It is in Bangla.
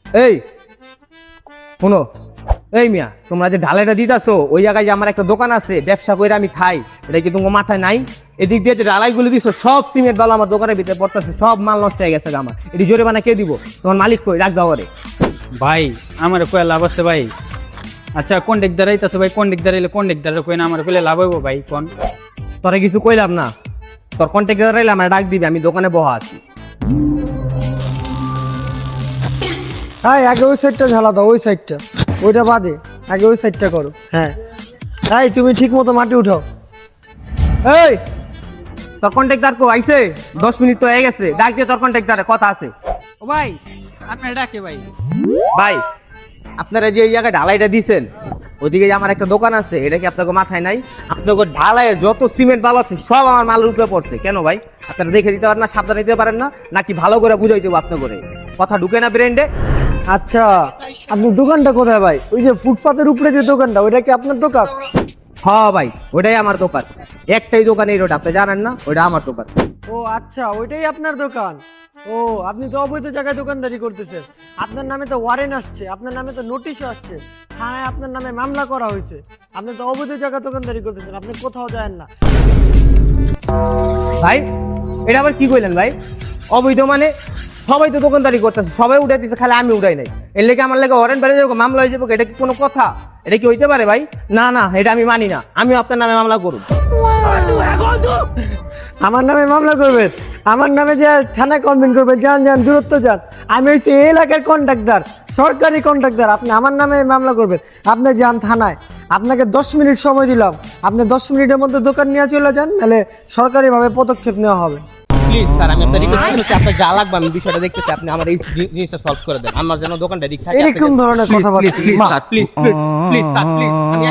এই শুনো, এই মিয়া তোমরা যে ঢালাইটা দিতেছো ওই জায়গায় যে আমার একটা দোকান আছে ব্যবসা করে আমি খাই, এটা কি তোমার মাথায় নাই? এদিক দিয়ে যে ঢালাইগুলো দিছো সব সিমেন্ট বালু আমার দোকানের ভিতরে পড়তেছে, সব মাল নষ্ট হয়ে গেছে আমার। এটি জরিমানা কে দিব? তোমার মালিক কই? রাখ দাও করে। ভাই আমার কয়ে লাভ আছে ভাই? আচ্ছা কন্ট্রাক্টর আইতাছে ভাই, কন্ট্রাক্টর আইলে কন্ট্রাক্টর কই না আমার কইলে লাভ হইব ভাই? কোন তোরা কিছু কইলাম না, তোর কন্ট্রাক্টর আইলে আমার ডাক দিবি, আমি দোকানে বহা আছি। হ্যাঁ, আগে ওই সাইডটা ঝালা দাও, ওই সাইডটা, ওইটা বাদে আগে ওই সাইডটা করো। হ্যাঁ, তাই তুমি ঠিক মতো মাটি উঠাও। এই তোর কন্ট্রাক্টর কো আইছে? 10 মিনিট তো হয়ে গেছে, ডাক দিয়ে তোর কন্ট্রাক্টরে কথা আছে। ও ভাই আপনার ডাকে ভাই। ভাই আপনারা যে এই জায়গায় ঢালাইটা দিছেন ওদিকে যে আমার একটা দোকান আছে, এটা কি আপনাকে মাথায় নাই? আপনাকে ঢালাইয়ের যত সিমেন্ট বালু আছে সব আমার মালের উপরে পড়ছে। কেন ভাই আপনারা দেখে দিতে পারেন না, সাবধানে দিতে পারেন না? নাকি ভালো করে বুঝাই দেবো আপনার করে? কথা ঢুকে না ব্রেন্ডে? আচ্ছা, আপনার দোকানটা কোথায় ভাই? ওই যে ফুটপাতের উপরে যে দোকানটা, ওইটা কি আপনার দোকান? হ্যাঁ ভাই, ওইটাই আমার দোকান। একটাই দোকান এই রোড, আপনি জানেন না? ওইটা আমার দোকান। ও আচ্ছা, ওইটাই আপনার দোকান। ও, আপনি তো অবৈধ জায়গায় দোকানদারি করতেছেন। আপনার নামে তো ওয়ারেন্ট আসছে, আপনার নামে তো নোটিশও আসছে, থানায় আপনার নামে মামলা করা হয়েছে। আপনি তো অবৈধ জায়গায় দোকানদারি করতেছেন, আপনি কোথাও যান না। ভাই এটা আবার কি কইলেন ভাই? অবৈধ মানে? সবাই তো দোকানদারি করতেছে, সবাই উঠাইতেছে, খালি আমি উঠাই নাই। এর লেগে আমার লেগে ওয়ারেন্ট বেড়ে যাবো, মামলা হয়ে যাবো, এটা কি কোনো কথা? এটা কি হইতে পারে ভাই? না না, এটা আমি মানি না। আমি আপনার নামে মামলা করুন। আমার নামে মামলা করবেন? আমার নামে যে থানায় কমপ্লেন করবেন? যান যান, দূরত্ব যান। আমি হচ্ছি এই এলাকার কন্ট্রাক্টর, সরকারি কন্ট্রাক্টর। আপনি আমার নামে মামলা করবেন? আপনি যান থানায়, আপনাকে 10 মিনিট সময় দিলাম। আপনি 10 মিনিটের মধ্যে দোকান নিয়ে চলে যান, তাহলে সরকারিভাবে পদক্ষেপ নেওয়া হবে। প্লিজ স্যার, আমি আপনার রিকোয়েস্ট করছি, আপনার যা লাগবে আমি বিষয়টা দেখতেছি, আপনি আমার এই জিনিসটা সলভ করে দেন। আমার যেন দোকানটা দিক থাকে। এরকম ধরনের কথা please please sir, please please please sir, please আমি